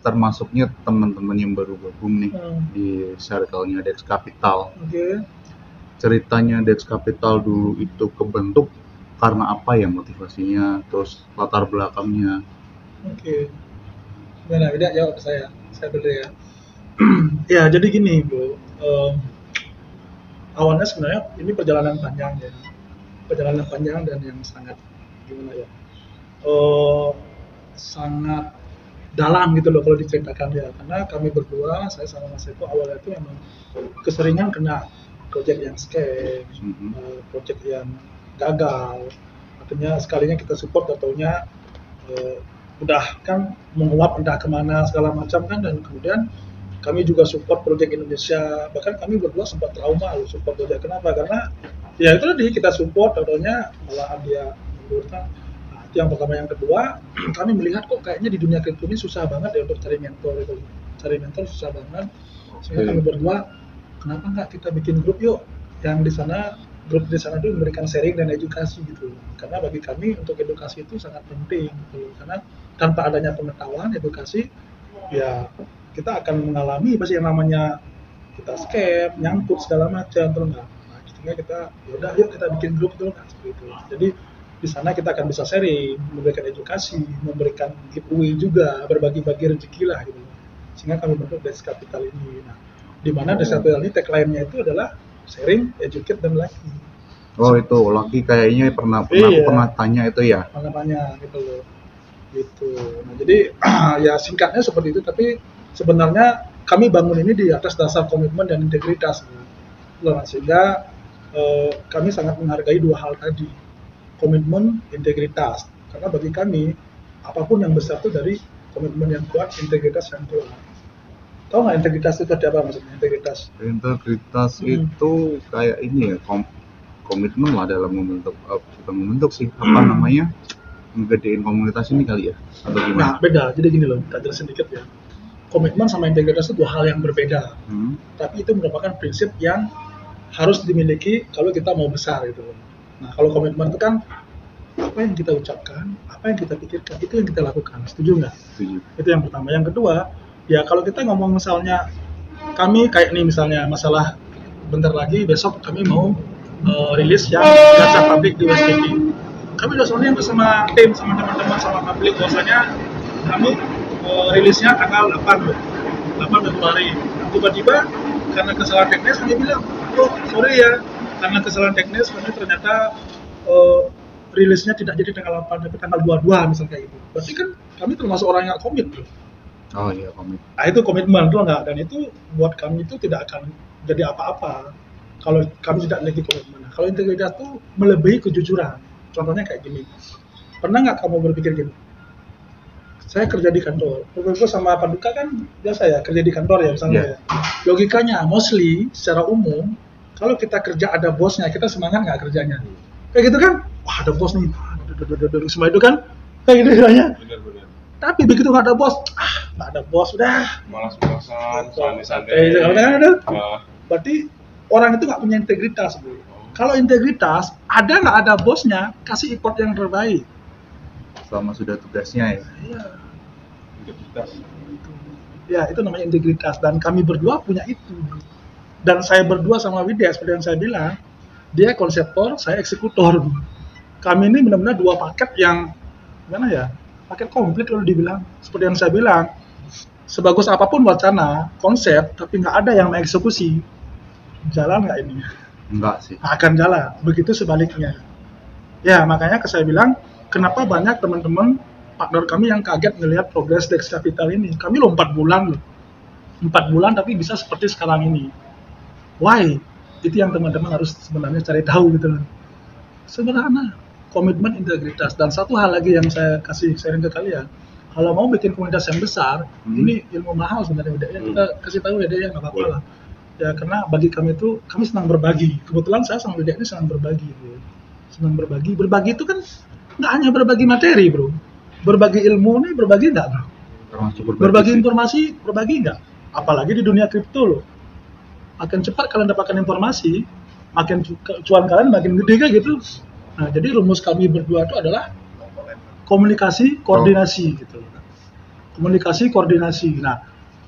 termasuknya teman-teman yang baru gabung nih di circle-nya Dex Capital. Oke. Ceritanya Dex Capital dulu itu kebentuk karena apa ya motivasinya, terus latar belakangnya. Oke. Gimana? Tidak jawab saya dulu ya. Ya, jadi gini bro. Awalnya sebenarnya ini perjalanan panjang ya. Perjalanan panjang dan yang sangat gimana ya? Sangat dalam gitu loh kalau diceritakan ya, karena kami berdua, saya sama Mas Eko awalnya itu memang keseringan kena project yang scam, project yang gagal. Artinya sekalinya kita support, ataunya udah kan menguap entah kemana segala macam kan, dan kemudian kami juga support project Indonesia, bahkan kami berdua sempat trauma loh support project. Kenapa? Karena ya itu tadi, kita support, contohnya malahan dia mengundurkan. Itu yang pertama. Yang kedua, kami melihat kok kayaknya di dunia kripto ini susah banget ya untuk cari mentor itu. Cari mentor susah banget. Sehingga kami berdua, kenapa nggak kita bikin grup yuk, yang di sana, grup di sana itu memberikan sharing dan edukasi gitu. Karena bagi kami untuk edukasi itu sangat penting gitu. Karena tanpa adanya pengetahuan, edukasi, ya kita akan mengalami pasti yang namanya kita scam, nyangkut segala macam, terus nggak. Nah, sehingga kita, yaudah yuk kita bikin grup itu kan seperti itu. Jadi di sana kita akan bisa sharing, memberikan edukasi, memberikan giveaway juga, berbagi-bagi rezeki lah gitu. Sehingga kami bentuk Dex Capital ini. Nah, di mana Dex Capital ini tagline-nya itu adalah sharing, educate, dan lucky. Oh itu lucky kayaknya pernah tanya itu ya. Pernah tanya gitu loh. Gitu. Nah, jadi ya singkatnya seperti itu, tapi sebenarnya kami bangun ini di atas dasar komitmen dan integritas. Nah, sehingga kami sangat menghargai dua hal tadi. Komitmen, integritas. Karena bagi kami, apapun yang besar itu dari komitmen yang kuat, integritas yang kuat. Tahu nggak integritas itu apa maksudnya? Integritas itu kayak ini ya, komitmen lah dalam membentuk, bukan membentuk sih, apa namanya, ngegedein komunitas ini kali ya, atau gimana? Nah, beda. Jadi gini loh, kita jelasin sedikit ya. Komitmen sama integritas itu dua hal yang berbeda. Tapi itu merupakan prinsip yang harus dimiliki kalau kita mau besar gitu loh. Nah, kalau komitmen itu kan apa yang kita ucapkan, apa yang kita pikirkan, itu yang kita lakukan. Setuju nggak? Setuju. Itu yang pertama. Yang kedua, ya kalau kita ngomong misalnya, kami kayak nih misalnya masalah bentar lagi besok kami mau rilis yang gacha publik di WSPP. Kami udah soalnya bersama tim, sama teman-teman, sama publik, bahwasanya kami rilisnya tanggal 8 Februari. Tiba-tiba karena kesalahan teknis kami bilang, oh sorry ya, karena kesalahan teknis kami ternyata rilisnya tidak jadi tanggal 8 tapi tanggal 22 misalnya kayak gitu. Berarti kan kami termasuk orang yang komit bro. Oh iya, komit. Nah itu komitmen tuh enggak, dan itu buat kami itu tidak akan jadi apa-apa kalau kami tidak memiliki komitmen. Kalau integritas itu melebihi kejujuran. Contohnya kayak gini. Pernah nggak kamu berpikir gini? Saya kerja di kantor, Prof sama Paduka kan biasa ya kerja di kantor ya misalnya. Yeah. Logikanya mostly secara umum kalau kita kerja ada bosnya, kita semangat nggak kerjanya? Kayak gitu kan? Wah ada bos nih, semua itu kan kayak gitu istilahnya. Benar. Tapi begitu nggak ada bos, nggak ada bos udah. Malas-malasan, santai-santai. Berarti orang itu nggak punya integritas, bro. Kalau integritas, ada nggak ada bosnya, kasih effort yang terbaik. Selama sudah tugasnya ya. Iya. Integritas. Ya itu namanya integritas, dan kami berdua punya itu. Dan saya berdua sama Widya, seperti yang saya bilang, dia konseptor, saya eksekutor. Kami ini benar-benar dua paket yang, gimana ya, paket komplit kalau dibilang. Seperti yang saya bilang, sebagus apapun wacana, konsep, tapi nggak ada yang mengeksekusi, jalan nggak ini? Enggak sih. Akan jalan, begitu sebaliknya. Ya, makanya saya bilang, kenapa banyak teman-teman, partner kami yang kaget ngelihat progres Dex Capital ini. Kami loh 4 bulan loh. 4 bulan tapi bisa seperti sekarang ini. Why? Itu yang teman-teman harus sebenarnya cari tahu gitu loh. Sederhana, komitmen, integritas. Dan satu hal lagi yang saya kasih sharing ke kalian, kalau mau bikin komunitas yang besar, ini ilmu mahal sebenarnya. Kita kasih tahu ya, nggak apa-apa lah. Ya karena bagi kami itu, kami senang berbagi. Kebetulan saya sama Widya ini senang berbagi. Bro. Senang berbagi. Berbagi itu kan nggak hanya berbagi materi, bro. Berbagi ilmu nih, berbagi nggak, bro? Berbagi informasi, berbagi nggak? Apalagi di dunia kripto loh. Makin cepat kalian dapatkan informasi, makin cuan kalian makin gede kan gitu. Nah, jadi rumus kami berdua itu adalah komunikasi, koordinasi gitu. komunikasi, koordinasi. Nah,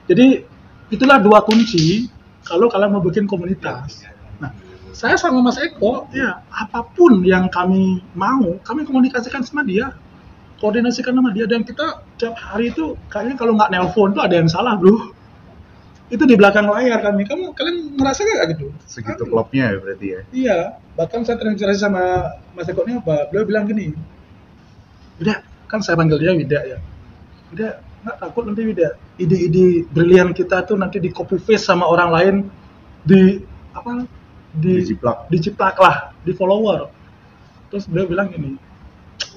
jadi itulah dua kunci kalau kalian mau bikin komunitas. Nah, saya sama Mas Eko, ya apapun yang kami mau, kami komunikasikan sama dia, koordinasikan sama dia, dan kita tiap hari itu kayaknya kalau nggak nelpon tuh ada yang salah, bro. Itu di belakang layar kalian ngerasa nggak gitu? Segitu klopnya ya berarti ya. Iya, bahkan saya terinspirasi sama Mas Eko ini apa? Beliau bilang gini, Wida, kan saya panggil dia Wida ya. Wida, nggak takut nanti Wida, ide-ide brilian kita tuh nanti di copy paste sama orang lain, dijiplak lah, di follower. Terus beliau bilang gini,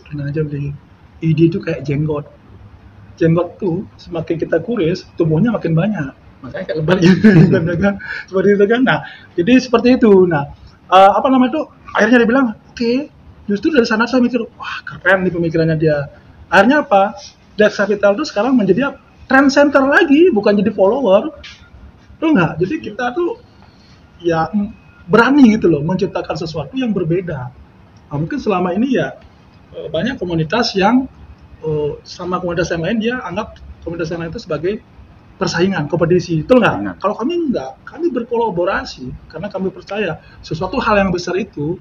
tenang aja beli, ide itu kayak jenggot tuh semakin kita kuris, tumbuhnya makin banyak, makanya kayak lebar gitu kan, seperti itu kan. Nah, jadi seperti itu. Nah, akhirnya dia bilang, oke, justru dari sana saya mikir, wah keren nih pemikirannya dia. Akhirnya apa? Dex Capital itu sekarang menjadi trend center lagi, bukan jadi follower. Tuh nggak? Jadi kita tuh ya berani gitu loh menciptakan sesuatu yang berbeda. Nah, mungkin selama ini ya banyak komunitas yang sama komunitas yang lain dia anggap komunitas yang lain itu sebagai persaingan, kompetisi, betul nggak? Kalau kami enggak, kami berkolaborasi karena kami percaya sesuatu hal yang besar itu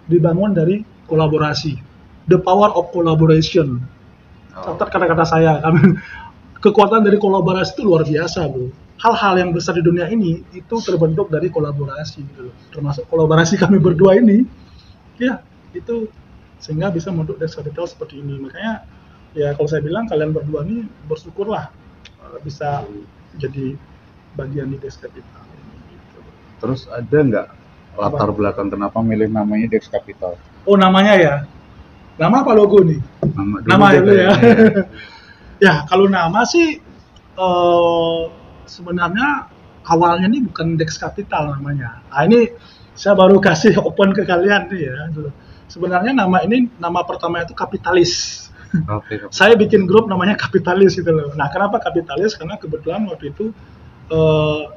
dibangun dari kolaborasi. The power of collaboration. Catat kata-kata saya, kekuatan dari kolaborasi itu luar biasa, bro. Hal-hal yang besar di dunia ini itu terbentuk dari kolaborasi, gitu. Termasuk kolaborasi kami berdua ini, ya itu sehingga bisa membentuk Dex Capital seperti ini. Makanya ya kalau saya bilang kalian berdua ini bersyukurlah bisa jadi bagian di Dex Capital. Gitu. Terus ada nggak latar belakang kenapa milih namanya Dex Capital? Oh namanya ya, nama apa logo nih? Nama itu ya. Ya kalau nama sih sebenarnya awalnya ini bukan Dex Capital namanya. Nah ini saya baru kasih open ke kalian nih ya. Sebenarnya nama pertama itu Kapitalis. Okay. Saya bikin grup namanya Kapitalis gitu loh. Nah, kenapa Kapitalis? Karena kebetulan waktu itu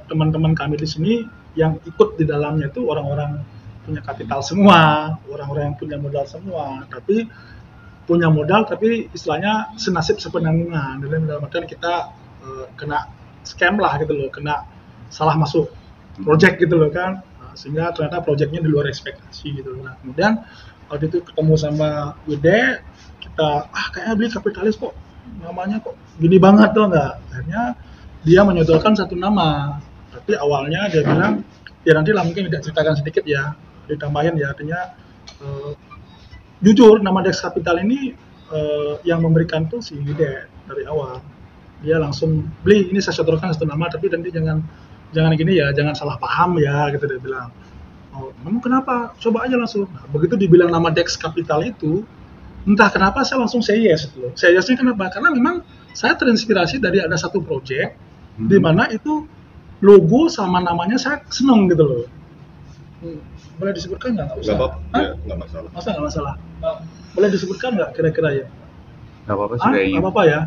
teman-teman kami di sini yang ikut di dalamnya itu orang-orang punya kapital semua, orang-orang yang punya modal semua, tapi punya modal tapi istilahnya senasib sepenanggungan. Dalam artian kita kena scam lah gitu loh, kena salah masuk project gitu loh kan. Sehingga ternyata proyeknya di luar ekspektasi gitu. Nah, kemudian waktu itu ketemu sama Wide, kita kayaknya beli Kapitalis kok, namanya kok gini banget tuh enggak. Akhirnya dia menyodorkan satu nama, tapi awalnya dia bilang, ya nanti lah mungkin tidak ceritakan sedikit ya, ditambahin ya, artinya jujur nama Dex Capital ini yang memberikan tuh si Wide dari awal. Dia langsung beli, ini saya sodorkan satu nama, tapi nanti jangan gini ya, jangan salah paham ya, gitu dia bilang. Oh, kamu kenapa? Coba aja langsung. Nah, begitu dibilang nama Dex Capital itu, entah kenapa saya langsung say yes gitu loh. Say yes-nya kenapa? Karena memang saya terinspirasi dari ada satu project di mana itu logo sama namanya saya seneng gitu loh. Boleh disebutkan nggak? Nggak usah. Nggak masalah. Nggak masalah. Boleh disebutkan nggak kira-kira ya? Nggak apa-apa sih kayaknya. Nggak apa-apa ya.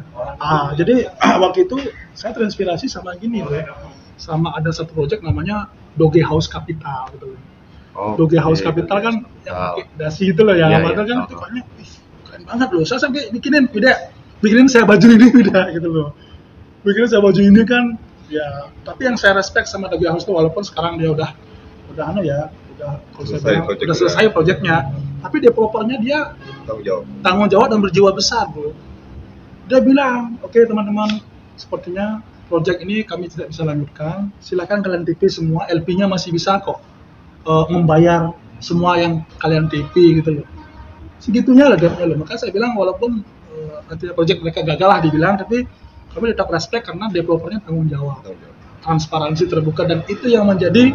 Jadi waktu itu saya terinspirasi sama gini loh. Sama ada satu project namanya Doge House Capital gitu. Doge House Capital kan yang pakai dasi itu loh ya. Padahal kan pokoknya keren banget loh. Saya sampai bikinin saya baju ini gitu loh. Bikinin saya baju ini kan ya, tapi yang saya respect sama Doge House itu walaupun sekarang dia udah selesai proyeknya, tapi developernya dia tanggung jawab dan berjiwa besar, bro. Dia bilang, oke, teman-teman, sepertinya proyek ini kami tidak bisa lanjutkan. Silakan kalian TP semua, LP-nya masih bisa kok membayar semua yang kalian TP gitu loh. Segitunya lah gapnya loh. Maka saya bilang walaupun nanti proyek mereka gagal lah dibilang, tapi kami tetap respect karena developernya tanggung jawab, transparansi terbuka, dan itu yang menjadi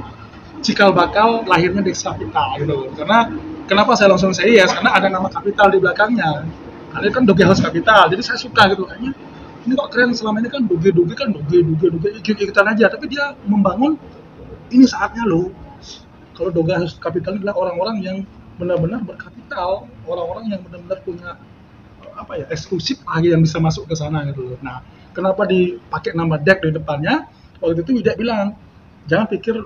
cikal bakal lahirnya Dex Capital gitu loh. Karena kenapa saya langsung say yes? Karena ada nama Capital di belakangnya. Karena kan Doge House Capital, jadi saya suka gitu kayaknya. Ini kok keren, selama ini kan Doge ikutan aja, tapi dia membangun ini saatnya loh. Kalau Doge House Capital adalah orang-orang yang benar-benar berkapital, orang-orang yang benar-benar punya eksklusif lagi yang bisa masuk ke sana gitu loh. Nah, kenapa dipakai nama Dex di depannya? Waktu itu Widek bilang, jangan pikir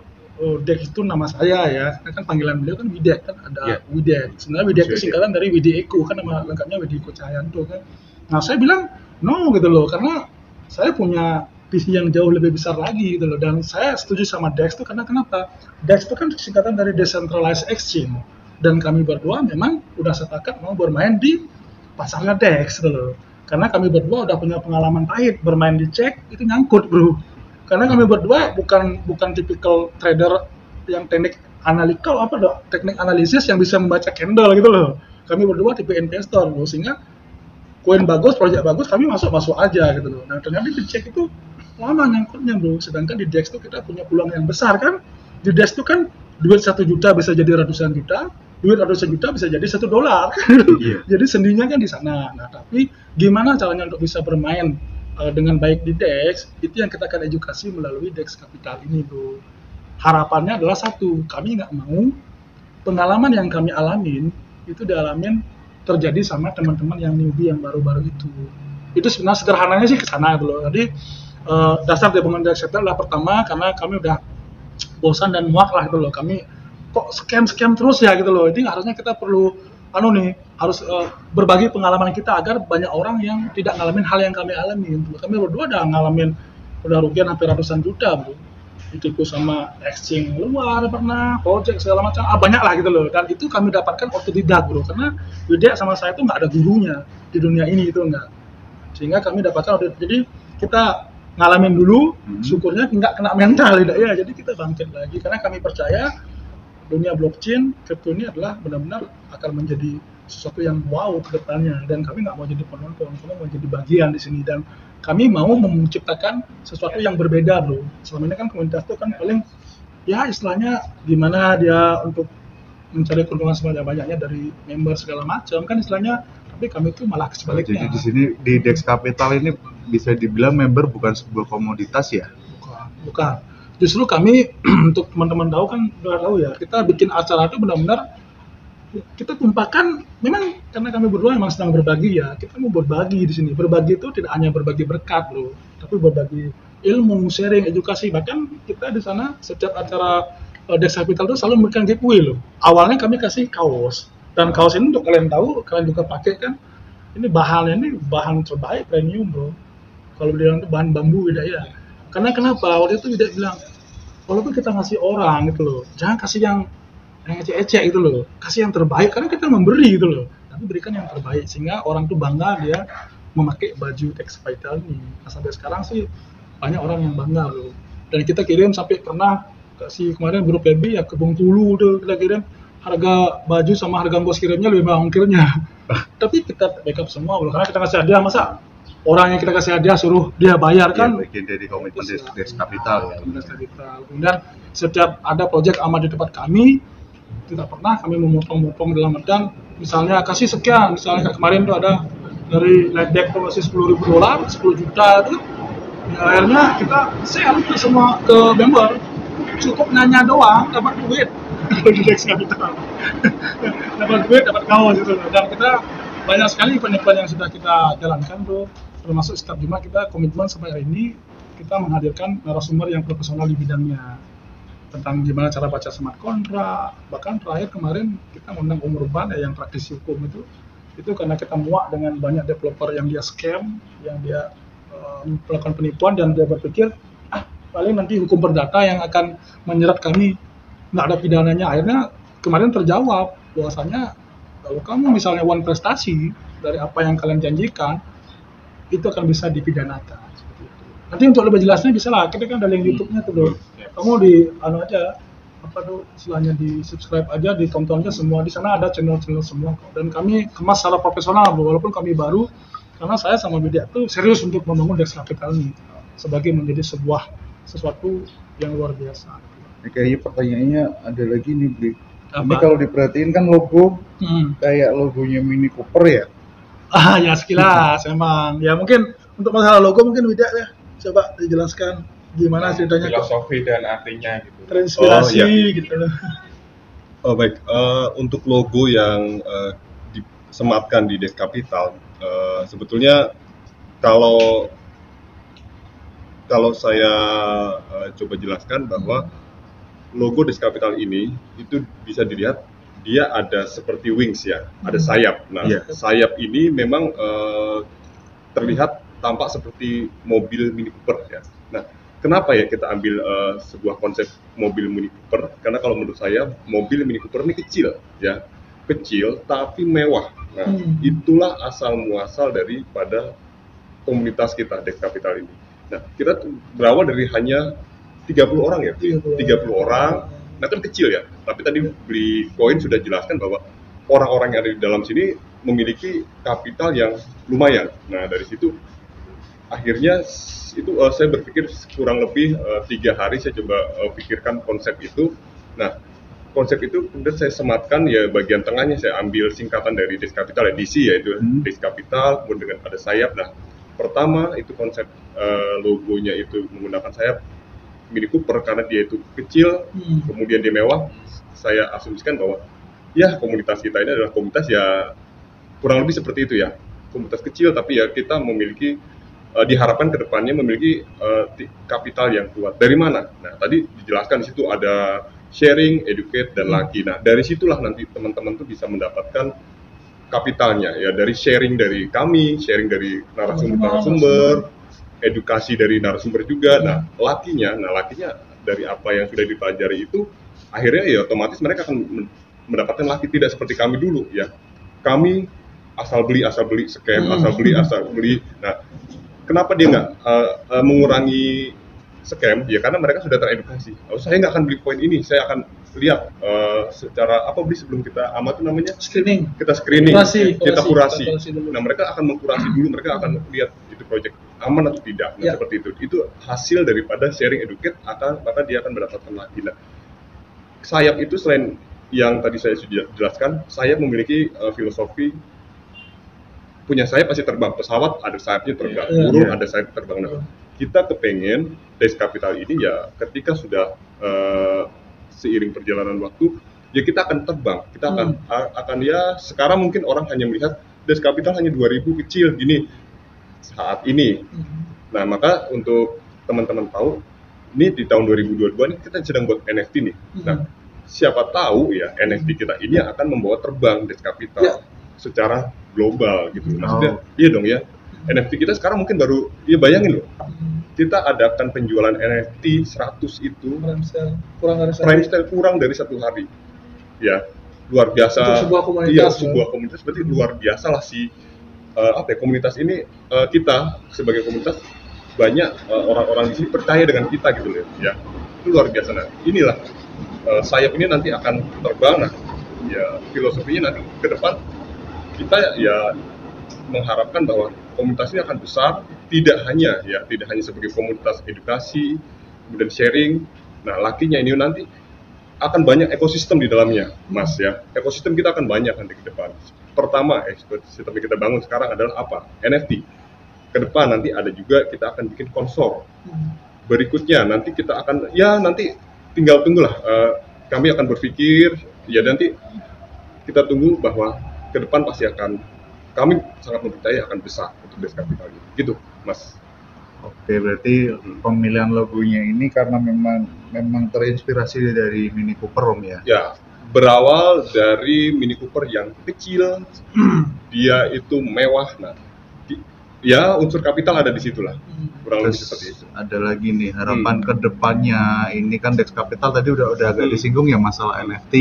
Dex itu nama saya ya, kan panggilan beliau kan Widek, kan ada Widek. Sebenarnya Widek itu singkatan dari Widi Eko, kan nama lengkapnya Widi Eko Cahyanto kan. Nah saya bilang no gitu loh, karena saya punya visi yang jauh lebih besar lagi gitu loh, dan saya setuju sama DEX itu karena kenapa? DEX itu kan singkatan dari Decentralized Exchange, dan kami berdua memang udah sepakat mau bermain di pasarnya DEX gitu loh, karena kami berdua udah punya pengalaman pahit bermain di cek itu nyangkut bro, karena kami berdua bukan tipikal trader yang teknik analytical teknik analisis yang bisa membaca candle gitu loh. Kami berdua tipe investor bro, sehingga koin bagus, proyek bagus, kami masuk aja gitu loh. Nah ternyata di cek itu lama nyangkutnya bro, sedangkan di DEX itu kita punya peluang yang besar kan. Di DEX itu kan duit 1 juta bisa jadi ratusan juta, duit ratusan juta bisa jadi $1. Iya. Jadi sendinya kan di sana. Nah tapi gimana caranya untuk bisa bermain dengan baik di DEX, itu yang kita akan edukasi melalui DEX Capital ini bro. Harapannya adalah satu, kami nggak mau pengalaman yang kami alamin itu dialamin terjadi sama teman-teman yang newbie yang baru-baru itu. Itu sebenarnya sederhananya sih ke sana gitu loh. Jadi dasar development DEX Capital adalah pertama karena kami udah bosan dan muak lah gitu loh. Kami kok scam terus ya gitu loh. Jadi harusnya kita perlu harus berbagi pengalaman kita agar banyak orang yang tidak ngalamin hal yang kami alami. Kami berdua udah rugian hampir ratusan juta bro. Ditipu sama exchange luar pernah, project segala macam, banyak lah gitu loh. Dan itu kami dapatkan otodidak bro, karena Widya sama saya itu nggak ada gurunya di dunia ini itu enggak. Sehingga kami dapatkan jadi kita ngalamin dulu, syukurnya nggak kena mental tidak ya. Jadi kita bangkit lagi karena kami percaya dunia blockchain, kripto ini adalah benar-benar akan menjadi sesuatu yang wow ke depannya, dan kami nggak mau jadi penonton, kami mau jadi bagian di sini, dan kami mau menciptakan sesuatu yang berbeda bro. Selama ini kan komunitas itu kan paling ya istilahnya gimana dia untuk mencari keuntungan sebanyak-banyaknya dari member segala macam kan istilahnya, tapi kami itu malah sebaliknya. Jadi di sini di DEX Capital ini bisa dibilang member bukan sebuah komoditas ya? Bukan. Justru kami untuk teman-teman tahu kan udah tahu ya, kita bikin acara itu benar-benar kita tumpahkan, memang karena kami berdua memang sedang berbagi ya, kita mau berbagi di sini. Berbagi itu tidak hanya berbagi berkat bro, tapi berbagi ilmu, sharing, edukasi. Bahkan kita di sana setiap acara DEX Capital itu selalu memberikan giveaway loh. Awalnya kami kasih kaos, dan kaos ini untuk kalian tahu, kalian juga pakai kan, ini bahan terbaik premium bro. Kalau bilang itu bahan bambu beda ya. Karena kenapa? Waktu itu tidak bilang, walaupun kita ngasih orang gitu loh, jangan kasih yang ecek-ecek gitu loh, kasih yang terbaik karena kita memberi gitu loh, tapi berikan yang terbaik sehingga orang tuh bangga dia memakai baju DEX Capital ini. Nah, sampai sekarang sih banyak orang yang bangga loh, dan kita kirim sampai pernah kasih kemarin grup lebih ya ke Bengkulu tuh, kita kirim harga baju sama harga ongkos kirimnya lebih mahal ongkirnya. Tapi kita backup semua loh, karena kita kasih hadiah, masa orang yang kita kasih hadiah suruh dia bayar kan? Bagian dari komitmen DEX Capital ya. DEX Capital. Kemudian setiap ada project amat di tempat kami, tidak pernah kami memotong-motong dalam artian misalnya kasih sekian, misalnya kayak kemarin tuh ada dari Ledek tuh kasih $10.000, 10 juta itu, ya, akhirnya kita share ke semua ke member, cukup nanya doang dapat duit di DEX Capital. Dapat duit, dapat kaos gitu, dan kita banyak sekali event-event yang sudah kita jalankan tuh, termasuk setiap Jumat kita komitmen sampai hari ini kita menghadirkan narasumber yang profesional di bidangnya, tentang gimana cara baca smart contract. Bahkan terakhir kemarin kita mengundang Om Urban yang praktisi hukum itu karena kita muak dengan banyak developer yang dia scam, yang dia melakukan penipuan, dan dia berpikir paling nanti hukum perdata yang akan menyerat kami, nggak ada pidananya. Akhirnya kemarin terjawab bahwasanya kalau kamu misalnya one prestasi dari apa yang kalian janjikan, itu akan bisa dipidanakan. Seperti itu. Nanti untuk lebih jelasnya bisa lah, kita kan ada link YouTube-nya tuh bro. Kamu di aja istilahnya di subscribe aja, ditonton aja semua, di sana ada channel-channel semua kok. Dan kami kemas secara profesional bro, walaupun kami baru, karena saya sama Widya tuh serius untuk membangun DEX Capital ini sebagai menjadi sesuatu yang luar biasa. Ini kayaknya pertanyaannya ada lagi nih Bri. Ini kalau diperhatiin kan logo kayak logonya Mini Cooper ya? Ya sekilas emang. Ya mungkin untuk masalah logo mungkin Widya ya, coba dijelaskan gimana ceritanya, filosofi dan artinya gitu, terinspirasi gitu loh. Oh baik, untuk logo yang disematkan di DEX Capital, sebetulnya kalau saya coba jelaskan bahwa logo DEX Capital ini itu bisa dilihat dia ada seperti wings ya, ada sayap. Nah, sayap ini memang terlihat tampak seperti mobil Mini Cooper ya. Nah, kenapa ya kita ambil sebuah konsep mobil Mini Cooper? Karena kalau menurut saya mobil Mini Cooper ini kecil ya, kecil tapi mewah. Nah, itulah asal muasal daripada komunitas kita Dex Capital ini. Nah, kita berawal dari hanya 30 orang ya, 30 orang. Nah, kan kecil ya. Tapi tadi beli koin sudah jelaskan bahwa orang-orang yang ada di dalam sini memiliki kapital yang lumayan. Nah, dari situ akhirnya itu saya berpikir kurang lebih 3 hari saya coba pikirkan konsep itu. Nah, konsep itu kemudian saya sematkan ya, bagian tengahnya saya ambil singkatan dari Dex Capital ya, DC yaitu Dex Capital, kemudian ada sayap. Nah, pertama itu konsep logonya itu menggunakan sayap Mini Cooper karena dia itu kecil, kemudian dia mewah. Saya asumsikan bahwa ya komunitas kita ini adalah komunitas ya kurang lebih seperti itu ya, komunitas kecil tapi ya kita memiliki diharapkan kedepannya memiliki kapital yang kuat. Dari mana? Nah, tadi dijelaskan di situ ada sharing, educate, dan lucky. Nah, dari situlah nanti teman-teman tuh bisa mendapatkan kapitalnya ya, dari sharing dari kami, sharing dari narasumber, edukasi dari narasumber juga. Nah, lakinya dari apa yang sudah dipelajari itu akhirnya ya otomatis mereka akan mendapatkan laki, tidak seperti kami dulu ya. Kami asal beli scam, asal beli. Nah, kenapa dia nggak mengurangi scam? Ya karena mereka sudah teredukasi. Oh, saya nggak akan beli koin ini, saya akan lihat secara apa beli sebelum kita amat itu namanya Screening. kita screening, kita kurasi. Dulu. Nah, mereka akan mengkurasi dulu, mereka akan lihat itu project aman atau tidak. Nah, seperti itu. Itu hasil daripada sharing educate, maka dia akan mendapatkan lagi. Nah, sayap itu selain yang tadi saya sudah jelaskan, sayap memiliki filosofi punya sayap pasti terbang. Pesawat ada sayapnya terbang, burung ada sayap terbang. Nah, kita kepengen Dex Capital ini ya ketika sudah seiring perjalanan waktu ya kita akan terbang, kita akan ya sekarang mungkin orang hanya melihat Dex Capital hanya 2000 kecil gini saat ini. Nah, maka untuk teman-teman tahu ini di tahun 2022 ini kita sedang buat NFT nih. Nah, siapa tahu ya NFT kita ini akan membawa terbang Dex Capital secara global gitu. Maksudnya iya dong ya. NFT kita sekarang mungkin baru, ya bayangin loh, kita adakan penjualan NFT 100 itu kurang dari satu hari, ya luar biasa. Untuk sebuah komunitas, iya, sebuah komunitas berarti luar biasa lah si komunitas ini, kita sebagai komunitas banyak orang-orang di sini percaya dengan kita gitu loh, ya itu luar biasa. Nah, inilah sayap ini nanti akan terbang. Nah, ya filosofinya nanti ke depan kita ya mengharapkan bahwa komunitas ini akan besar, tidak hanya sebagai komunitas edukasi, kemudian sharing. Nah, lakinya ini nanti akan banyak ekosistem di dalamnya, Mas ya. Ekosistem kita akan banyak nanti ke depan. Pertama, ekosistem yang kita bangun sekarang adalah apa? NFT. Ke depan nanti ada juga kita akan bikin konsor. Berikutnya nanti kita akan nanti tinggal tunggulah. Kami akan berpikir ya nanti kita tunggu bahwa ke depan pasti kami sangat mempercayai akan besar untuk Dex Capital gitu, Mas. Oke, berarti pemilihan logonya ini karena memang terinspirasi dari Mini Cooper, Om ya? Ya, berawal dari Mini Cooper yang kecil, dia itu mewah. Nah, ya unsur kapital ada di situlah, kurang lebih seperti itu. Ada lagi nih harapan ke depannya. Ini kan Dex Capital tadi udah agak disinggung ya masalah NFT.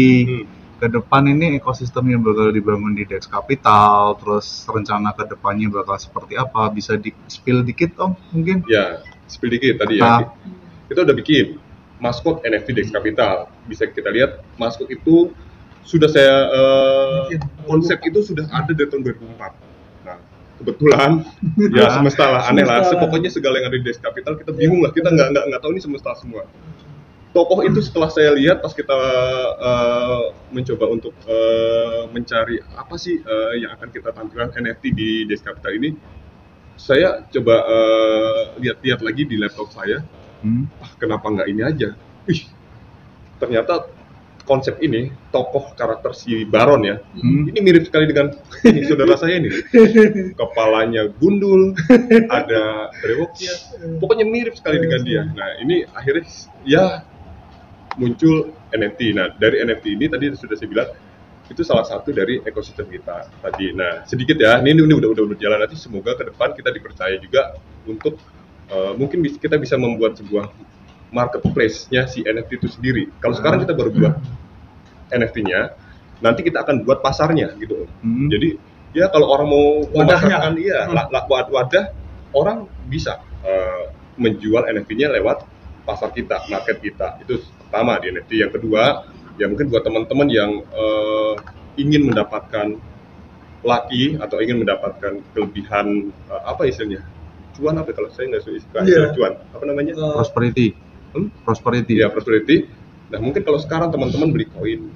Ke depan ini ekosistem yang bakal dibangun di Dex Capital, terus rencana ke depannya bakal seperti apa? Bisa di-spill dikit, Om, mungkin? Ya, spill dikit tadi ya. Kita udah bikin maskot NFT Dex Capital. Bisa kita lihat maskot itu sudah saya konsep itu sudah ada dari tahun 2004. Nah, kebetulan ya semesta lah, aneh lah. Pokoknya segala yang ada di Dex Capital kita bingung lah. Kita nggak tahu ini semesta semua. Tokoh itu setelah saya lihat pas kita mencoba untuk mencari apa sih yang akan kita tampilkan NFT di Dex Capital ini, saya coba lihat-lihat lagi di laptop saya. Kenapa nggak ini aja? Ternyata konsep ini tokoh karakter si Baron ya, ini mirip sekali dengan saudara saya ini. Kepalanya gundul, ada brewoknya, pokoknya mirip sekali dengan dia. Nah, ini akhirnya ya muncul NFT. Nah, dari NFT ini tadi sudah saya bilang Itu salah satu dari ekosistem kita tadi. Nah, sedikit ya, ini udah jalan, nanti semoga ke depan kita dipercaya juga untuk mungkin kita bisa membuat sebuah marketplace-nya si NFT itu sendiri. Kalau sekarang kita baru buat NFT-nya, nanti kita akan buat pasarnya gitu. Jadi ya kalau orang mau memasarkan, iya, wadah, orang bisa menjual NFT-nya lewat pasar kita, market kita. Itu pertama di NFT. Yang kedua, ya mungkin buat teman-teman yang ingin mendapatkan laki atau ingin mendapatkan kelebihan apa istilahnya, cuan apa kalau saya nggak suka istilah cuan, apa namanya, prosperity. Ya, prosperity. Nah, mungkin kalau sekarang teman-teman beli koin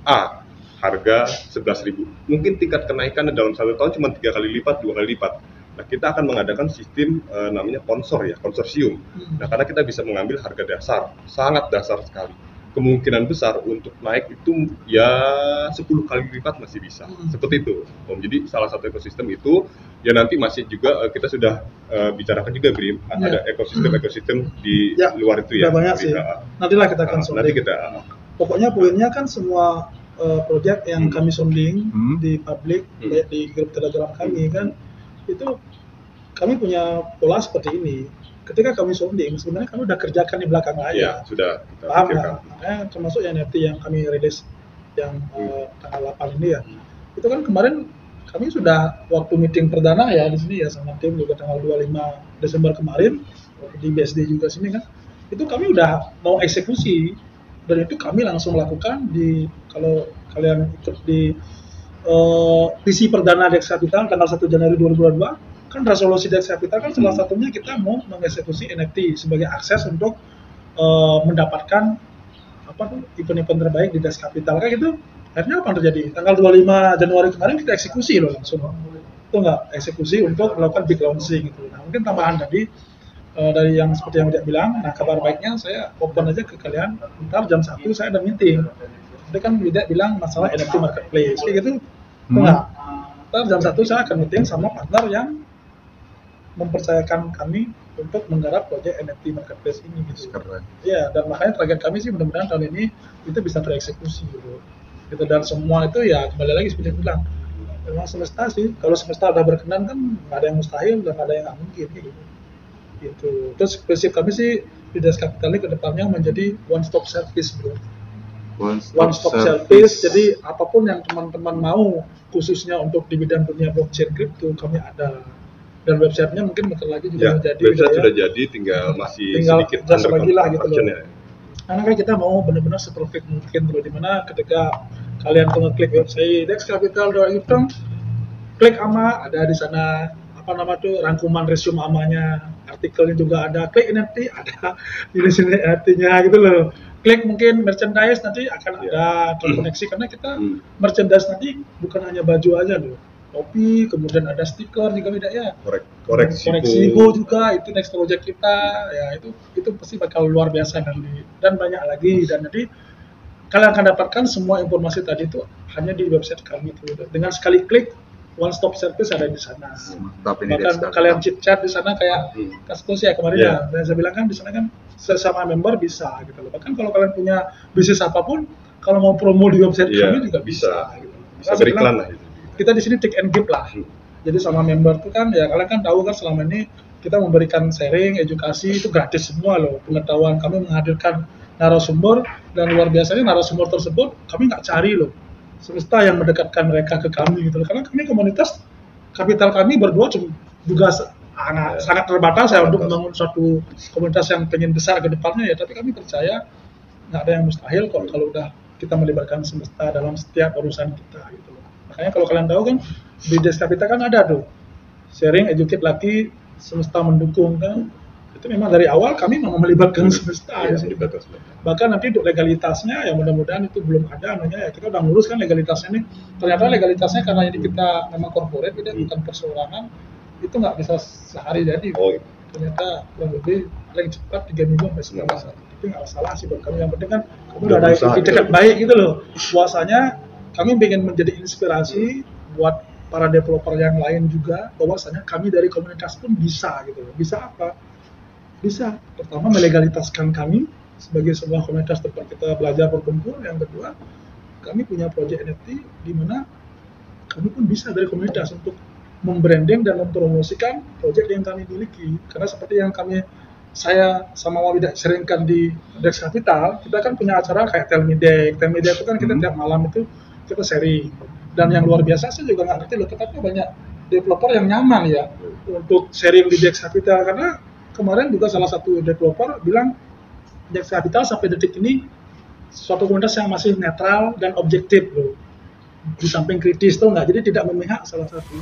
A harga 11.000, mungkin tingkat kenaikannya dalam 1 tahun cuma 3 kali lipat, 2 kali lipat. Nah, kita akan mengadakan sistem namanya konsorsium. Nah, karena kita bisa mengambil harga dasar, sangat dasar sekali. Kemungkinan besar untuk naik itu ya 10 kali lipat masih bisa. Seperti itu, Om. Jadi salah satu ekosistem itu ya nanti masih juga kita sudah bicarakan juga, Brim. Ada ekosistem di luar itu ya. Banyak sih. Nantilah kita akan nanti kita. Pokoknya poinnya kan semua proyek yang kami sounding di publik, di grup Telegram kami kan, itu kami punya pola seperti ini. Ketika kami sounding, sebenarnya kami udah kerjakan di belakang aja. Ya, sudah. Paham ya? Termasuk yang NFT yang kami rilis yang tanggal 8 ini ya. Itu kan kemarin kami sudah waktu meeting perdana ya di sini ya sama tim juga tanggal 25 Desember kemarin di BSD juga sini kan. Itu kami udah mau eksekusi dan itu kami langsung lakukan kalau kalian ikut di visi perdana Dex Capital tanggal 1 Januari 2022 kan resolusi Dex Capital kan salah satunya kita mau mengeksekusi NFT sebagai akses untuk mendapatkan event-event terbaik di Dex Capital kayak gitu. Akhirnya apa yang terjadi? Tanggal 25 Januari kemarin kita eksekusi loh langsung. Itu enggak eksekusi untuk melakukan big launching gitu. Nah, mungkin tambahan tadi dari yang seperti yang dia bilang, nah kabar baiknya saya open aja ke kalian, ntar jam 1 saya ada meeting. Tadi kan Widya bilang masalah NFT marketplace, kayak gitu. Enggak. Ntar jam 1 saya akan meeting sama partner yang mempercayakan kami untuk menggarap proyek NFT marketplace ini gitu. Iya, dan makanya target kami sih mudah-mudahan tahun ini itu bisa tereksekusi gitu. Dan semua itu ya kembali lagi seperti yang bilang, memang semesta sih. Kalau semesta udah berkenan kan nggak ada yang mustahil dan nggak ada yang nggak mungkin gitu. Terus prinsip kami sih di Dex Capital ini kedepannya menjadi one stop service bro. One stop service. Jadi apapun yang teman-teman mau khususnya untuk di bidang dunia blockchain crypto kami ada. Dan websitenya mungkin bentar lagi juga jadi. Website sudah jadi, tinggal sedikit lagi lah gitu loh. Karena kan kita mau benar-benar seperfect mungkin loh, dimana ketika kalian tuh ngeklik website dexcapital.id, klik ama ada di sana rangkuman resume amanya, artikelnya juga ada, klik NFT ada di sini NFT-nya gitu loh. Klik mungkin merchandise nanti akan ada terkoneksi karena kita merchandise nanti bukan hanya baju aja loh. Topi, kemudian ada stiker juga beda ya. Koreksibo juga itu next project kita ya, itu pasti bakal luar biasa dan banyak lagi. Dan nanti kalian akan dapatkan semua informasi tadi itu hanya di website kami itu. Dengan sekali klik one stop service ada di sana. Bahkan kalian chit chat di sana kayak Kaskus ya kemarin ya. Dan saya bilang kan di sana kan sesama member bisa gitu loh. Bahkan kalau kalian punya bisnis apapun, kalau mau promo di website kami juga bisa. Gitu. Bisa beriklan lah. Kita di sini take and give lah. Jadi sama member itu kan ya kalian kan tahu kan selama ini kita memberikan sharing, edukasi itu gratis semua loh. Pengetahuan kami menghadirkan narasumber dan luar biasanya narasumber tersebut kami nggak cari loh. Semesta yang mendekatkan mereka ke kami gitu loh. Karena kami komunitas kapital kami berdua juga sangat terbatas ya untuk membangun suatu komunitas yang pengen besar ke depannya ya. Tapi kami percaya nggak ada yang mustahil kok kalau udah kita melibatkan semesta dalam setiap urusan kita gitu loh. Makanya kalau kalian tahu kan di Dex Capital kan ada tuh sharing, educate lagi, semesta mendukung kan. Itu memang dari awal kami mau melibatkan semesta. Bahkan nanti untuk legalitasnya ya mudah-mudahan itu belum ada namanya ya, kita udah ngurus kan legalitasnya nih. Ternyata legalitasnya karena ini kita memang corporate kita bukan perseorangan, itu nggak bisa sehari jadi. Ternyata kurang lebih paling cepat 3 minggu sampai sebulan. Itu nggak salah sih buat kami, yang penting kan kamu udah ada etiket baik gitu loh. Puasanya kami ingin menjadi inspirasi buat para developer yang lain juga, bahwasanya kami dari komunitas pun bisa gitu loh. Bisa apa? Bisa pertama melegalitaskan kami sebagai sebuah komunitas tempat kita belajar berkumpul. Yang kedua kami punya project NFT di mana kami pun bisa dari komunitas untuk membranding dan mempromosikan project yang kami miliki. Karena seperti yang saya sama Wawida seringkan di Dex Capital, kita kan punya acara kayak Tell Me Dex. Tell Me Dex itu kan kita tiap malam itu kita sharing. Dan yang luar biasa saya juga nggak ngerti loh, tetapi banyak developer yang nyaman ya untuk sharing di Dex Capital, karena kemarin juga salah satu developer bilang Dex Capital sampai detik ini suatu komunitas yang masih netral dan objektif loh, di samping kritis tuh nggak, jadi tidak memihak salah satu.